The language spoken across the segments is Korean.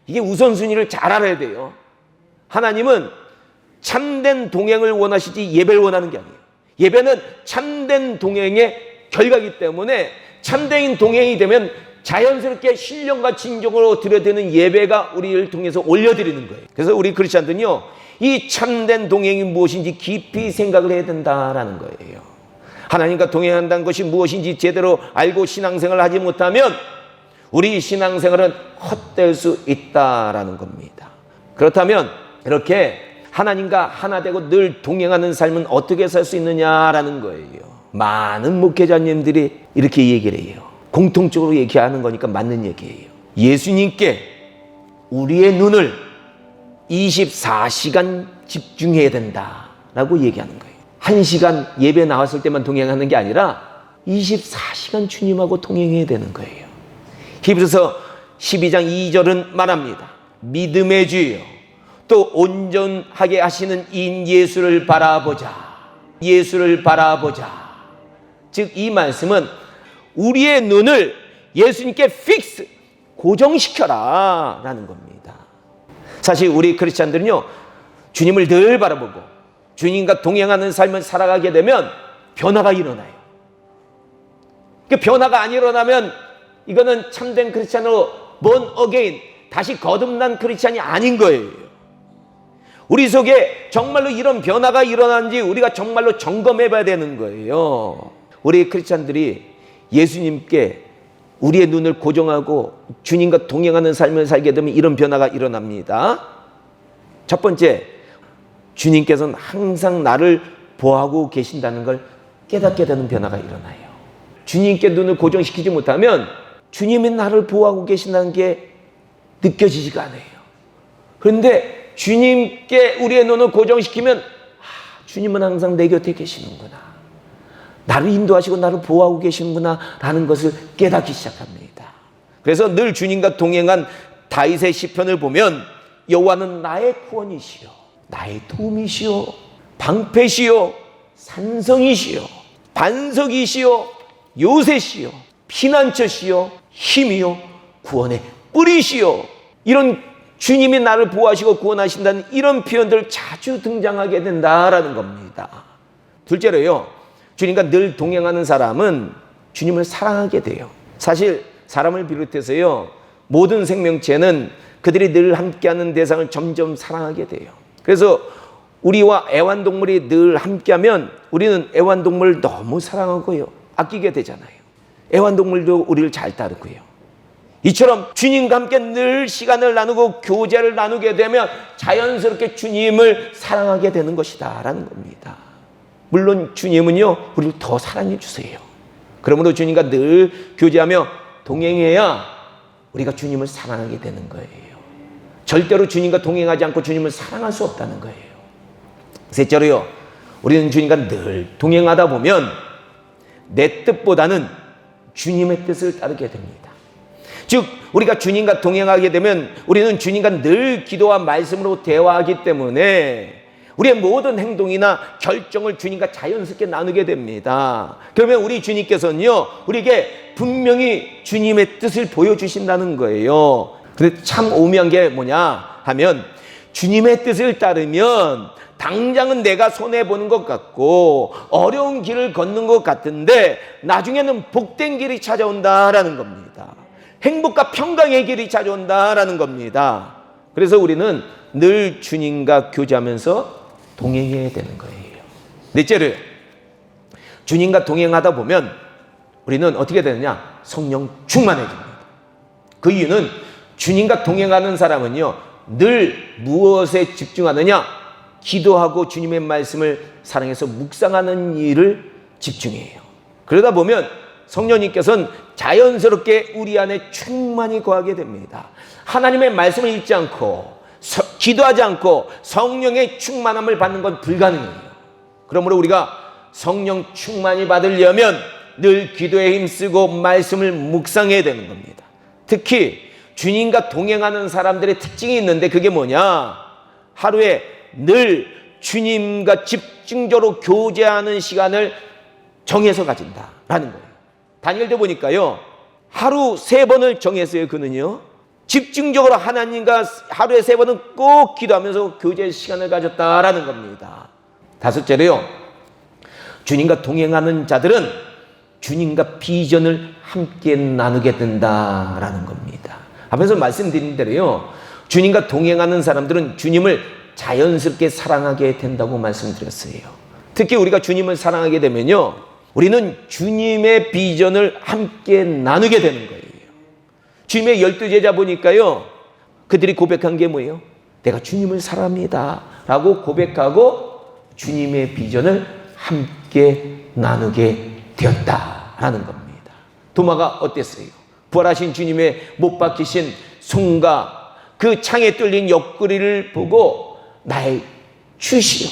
이게 우선순위를 잘 알아야 돼요. 하나님은 참된 동행을 원하시지 예배를 원하는 게 아니에요. 예배는 참된 동행의 결과이기 때문에 참된 동행이 되면 자연스럽게 신령과 진정으로 드려드리는 예배가 우리를 통해서 올려드리는 거예요. 그래서 우리 크리스찬들은요, 이 참된 동행이 무엇인지 깊이 생각을 해야 된다라는 거예요. 하나님과 동행한다는 것이 무엇인지 제대로 알고 신앙생활을 하지 못하면 우리 신앙생활은 헛될 수 있다라는 겁니다. 그렇다면 이렇게 하나님과 하나 되고 늘 동행하는 삶은 어떻게 살 수 있느냐라는 거예요. 많은 목회자님들이 이렇게 얘기를 해요. 공통적으로 얘기하는 거니까 맞는 얘기예요. 예수님께 우리의 눈을 24시간 집중해야 된다라고 얘기하는 거예요. 1시간 예배 나왔을 때만 동행하는 게 아니라 24시간 주님하고 동행해야 되는 거예요. 히브리서 12장 2절은 말합니다. 믿음의 주여 또 온전하게 하시는 인 예수를 바라보자. 예수를 바라보자. 즉 이 말씀은 우리의 눈을 예수님께 픽스, 고정시켜라 라는 겁니다. 사실 우리 크리스찬들은요, 주님을 늘 바라보고 주님과 동행하는 삶을 살아가게 되면 변화가 일어나요. 그 변화가 안 일어나면 이거는 참된 크리스찬으로 born again, 다시 거듭난 크리스찬이 아닌 거예요. 우리 속에 정말로 이런 변화가 일어나는지 우리가 정말로 점검해 봐야 되는 거예요. 우리 크리스찬들이 예수님께 우리의 눈을 고정하고 주님과 동행하는 삶을 살게 되면 이런 변화가 일어납니다. 첫 번째, 주님께서는 항상 나를 보호하고 계신다는 걸 깨닫게 되는 변화가 일어나요. 주님께 눈을 고정시키지 못하면 주님이 나를 보호하고 계신다는 게 느껴지지가 않아요. 그런데 주님께 우리의 눈을 고정시키면 주님은 항상 내 곁에 계시는구나, 나를 인도하시고 나를 보호하고 계시는구나 라는 것을 깨닫기 시작합니다. 그래서 늘 주님과 동행한 다윗의 시편을 보면 여호와는 나의 구원이시요 나의 도움이시요 방패시요 산성이시요 반석이시요 요새시요 피난처시요 힘이요 구원의 뿌리시요, 이런 주님이 나를 보호하시고 구원하신다는 이런 표현들 자주 등장하게 된다라는 겁니다. 둘째로요, 주님과 늘 동행하는 사람은 주님을 사랑하게 돼요. 사실 사람을 비롯해서요, 모든 생명체는 그들이 늘 함께하는 대상을 점점 사랑하게 돼요. 그래서 우리와 애완동물이 늘 함께하면 우리는 애완동물을 너무 사랑하고요, 아끼게 되잖아요. 애완동물도 우리를 잘 따르고요. 이처럼 주님과 함께 늘 시간을 나누고 교제를 나누게 되면 자연스럽게 주님을 사랑하게 되는 것이다 라는 겁니다. 물론 주님은요, 우리를 더 사랑해 주세요. 그러므로 주님과 늘 교제하며 동행해야 우리가 주님을 사랑하게 되는 거예요. 절대로 주님과 동행하지 않고 주님을 사랑할 수 없다는 거예요. 셋째로요, 우리는 주님과 늘 동행하다 보면 내 뜻보다는 주님의 뜻을 따르게 됩니다. 즉 우리가 주님과 동행하게 되면 우리는 주님과 늘 기도와 말씀으로 대화하기 때문에 우리의 모든 행동이나 결정을 주님과 자연스럽게 나누게 됩니다. 그러면 우리 주님께서는요, 우리에게 분명히 주님의 뜻을 보여주신다는 거예요. 근데 참 오묘한 게 뭐냐 하면, 주님의 뜻을 따르면 당장은 내가 손해보는 것 같고 어려운 길을 걷는 것 같은데 나중에는 복된 길이 찾아온다라는 겁니다. 행복과 평강의 길이 찾아온다라는 겁니다. 그래서 우리는 늘 주님과 교제하면서 동행해야 되는 거예요. 넷째로, 주님과 동행하다 보면 우리는 어떻게 되느냐? 성령 충만해집니다. 그 이유는 주님과 동행하는 사람은요, 늘 무엇에 집중하느냐? 기도하고 주님의 말씀을 사랑해서 묵상하는 일을 집중해요. 그러다 보면 성령님께서는 자연스럽게 우리 안에 충만히 거하게 됩니다. 하나님의 말씀을 읽지 않고 기도하지 않고 성령의 충만함을 받는 건 불가능해요. 그러므로 우리가 성령 충만히 받으려면 늘 기도에 힘쓰고 말씀을 묵상해야 되는 겁니다. 특히 주님과 동행하는 사람들의 특징이 있는데 그게 뭐냐? 하루에 늘 주님과 집중적으로 교제하는 시간을 정해서 가진다라는 거예요. 다니엘도 보니까요, 하루 3번을 정했어요. 그는요, 집중적으로 하나님과 하루에 3번은 꼭 기도하면서 교제 시간을 가졌다라는 겁니다. 다섯째로요, 주님과 동행하는 자들은 주님과 비전을 함께 나누게 된다라는 겁니다. 앞에서 말씀드린 대로요, 주님과 동행하는 사람들은 주님을 자연스럽게 사랑하게 된다고 말씀드렸어요. 특히 우리가 주님을 사랑하게 되면요, 우리는 주님의 비전을 함께 나누게 되는 거예요. 주님의 12제자 보니까요, 그들이 고백한 게 뭐예요? 내가 주님을 사랑합니다 라고 고백하고 주님의 비전을 함께 나누게 되었다라는 겁니다. 도마가 어땠어요? 부활하신 주님의 못 박히신 손과 그 창에 뚫린 옆구리를 보고 나의 주시요,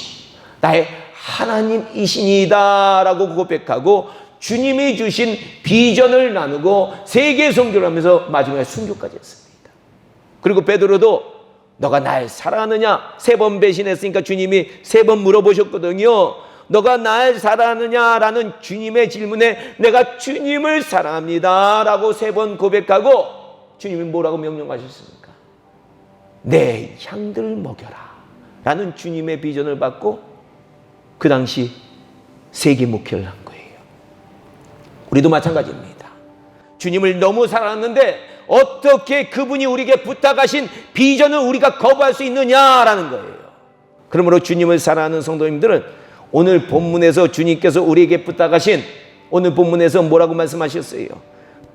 나의 하나님이시니다 라고 고백하고 주님이 주신 비전을 나누고 세계 선교를 하면서 마지막에 순교까지 했습니다. 그리고 베드로도 너가 날 사랑하느냐? 3번 배신했으니까 주님이 3번 물어보셨거든요. 너가 날 사랑하느냐라는 주님의 질문에 내가 주님을 사랑합니다 라고 3번 고백하고 주님이 뭐라고 명령하셨습니까? 내 양들을 먹여라 라는 주님의 비전을 받고 그 당시 세계 목회를 한 거예요. 우리도 마찬가지입니다. 주님을 너무 사랑하는데 어떻게 그분이 우리에게 부탁하신 비전을 우리가 거부할 수 있느냐라는 거예요. 그러므로 주님을 사랑하는 성도님들은 오늘 본문에서 주님께서 우리에게 부탁하신, 오늘 본문에서 뭐라고 말씀하셨어요?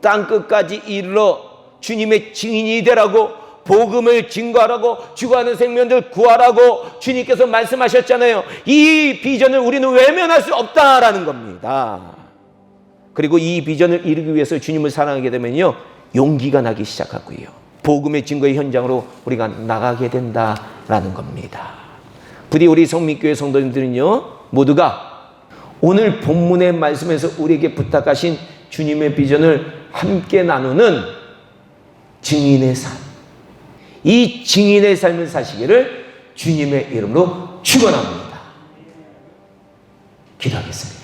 땅끝까지 이르러 주님의 증인이 되라고, 복음을 증거하라고, 죽어가는 생명들 구하라고 주님께서 말씀하셨잖아요. 이 비전을 우리는 외면할 수 없다라는 겁니다. 그리고 이 비전을 이루기 위해서 주님을 사랑하게 되면요, 용기가 나기 시작하고요, 복음의 증거의 현장으로 우리가 나가게 된다라는 겁니다. 부디 우리 성민교회 성도님들은요, 모두가 오늘 본문의 말씀에서 우리에게 부탁하신 주님의 비전을 함께 나누는 증인의 삶, 이 증인의 삶을 사시기를 주님의 이름으로 축원합니다. 기도하겠습니다.